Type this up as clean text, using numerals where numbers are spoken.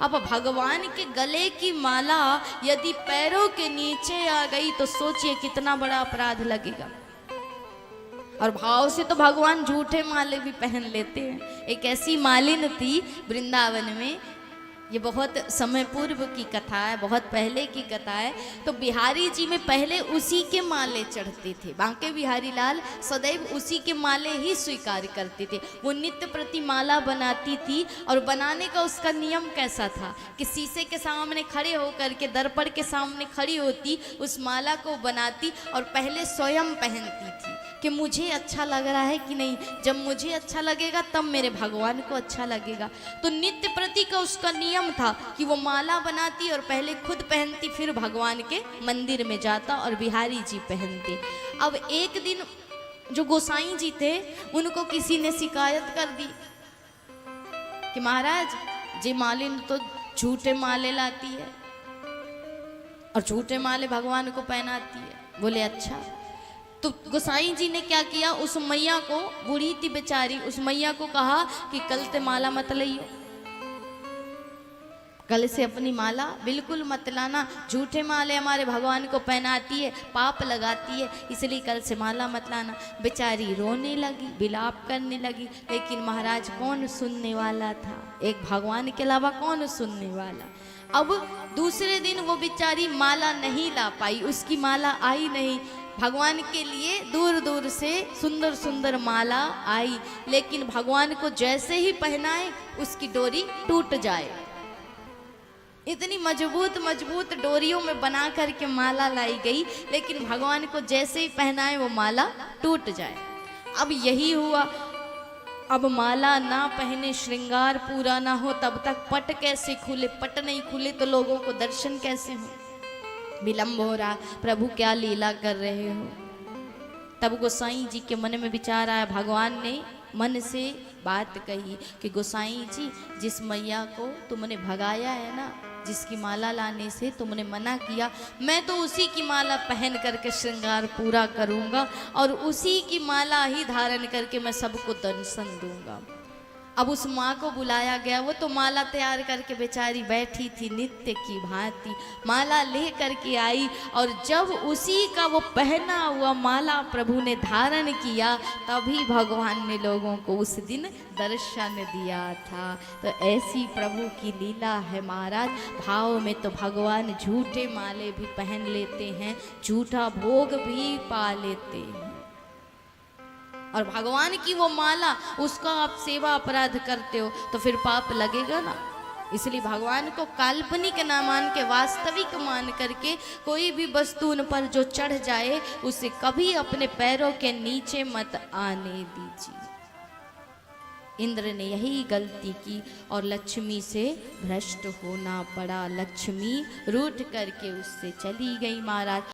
अब भगवान के गले की माला यदि पैरों के नीचे आ गई तो सोचिए कितना बड़ा अपराध लगेगा। और भाव से तो भगवान झूठे माले भी पहन लेते हैं। एक ऐसी मालिन थी वृंदावन में, ये बहुत समय पूर्व की कथा है, बहुत पहले की कथा है। तो बिहारी जी में पहले उसी के माले चढ़ते थे, बांके बिहारी लाल सदैव उसी के माले ही स्वीकार करते थे। वो नित्य प्रति माला बनाती थी और बनाने का उसका नियम कैसा था कि शीशे के सामने खड़े होकर के, दर्पण के सामने खड़ी होती, उस माला को बनाती और पहले स्वयं पहनती थी कि मुझे अच्छा लग रहा है कि नहीं, जब मुझे अच्छा लगेगा तब मेरे भगवान को अच्छा लगेगा। तो नित्य प्रति का उसका नियम था कि वो माला बनाती और पहले खुद पहनती, फिर भगवान के मंदिर में जाता और बिहारी जी पहनते। अब एक दिन जो गोसाई जी थे उनको किसी ने शिकायत कर दी कि महाराज जी मालिन तो झूठे माले लाती है और झूठे माले भगवान को पहनाती है। बोले अच्छा। तो गोसाई जी ने क्या किया, उस मैया को, बूढ़ी थी बेचारी, उस मैया को कहा कि कल ते माला मत लियो, कल से अपनी माला बिल्कुल मत लाना, झूठे माले हमारे भगवान को पहनाती है, पाप लगाती है, इसलिए कल से माला मत लाना। बेचारी रोने लगी, विलाप करने लगी, लेकिन महाराज कौन सुनने वाला था, एक भगवान के अलावा कौन सुनने वाला। अब दूसरे दिन वो बेचारी माला नहीं ला पाई, उसकी माला आई नहीं। भगवान के लिए दूर दूर से सुंदर सुंदर माला आई, लेकिन भगवान को जैसे ही पहनाए उसकी डोरी टूट जाए। इतनी मजबूत मजबूत डोरियों में बना करके माला लाई गई, लेकिन भगवान को जैसे ही पहनाए वो माला टूट जाए। अब यही हुआ, अब माला ना पहने, श्रृंगार पूरा ना हो, तब तक पट कैसे खुले, पट नहीं खुले तो लोगों को दर्शन कैसे हो, विलंब हो रहा, प्रभु क्या लीला कर रहे हो। तब गोसाई जी के मन में विचार आया, भगवान ने मन से बात कही कि गोसाई जी, जिस मैया को तुमने भगाया है ना, जिसकी माला लाने से तुमने मना किया, मैं तो उसी की माला पहन करके श्रृंगार पूरा करूंगा और उसी की माला ही धारण करके मैं सबको दर्शन दूंगा। अब उस माँ को बुलाया गया, वो तो माला तैयार करके बेचारी बैठी थी नित्य की भांति, माला ले करके आई और जब उसी का वो पहना हुआ माला प्रभु ने धारण किया, तभी भगवान ने लोगों को उस दिन दर्शन दिया था। तो ऐसी प्रभु की लीला है महाराज। भाव में तो भगवान झूठे माले भी पहन लेते हैं, झूठा भोग भी पा लेते हैं, और भगवान की वो माला, उसका आप सेवा अपराध करते हो तो फिर पाप लगेगा ना। इसलिए भगवान को काल्पनिक ना मान के वास्तविक मान करके कोई भी वस्तु उन पर जो चढ़ जाए उसे कभी अपने पैरों के नीचे मत आने दीजिए। इंद्र ने यही गलती की और लक्ष्मी से भ्रष्ट होना पड़ा। लक्ष्मी रूठ करके उससे चली गई महाराज।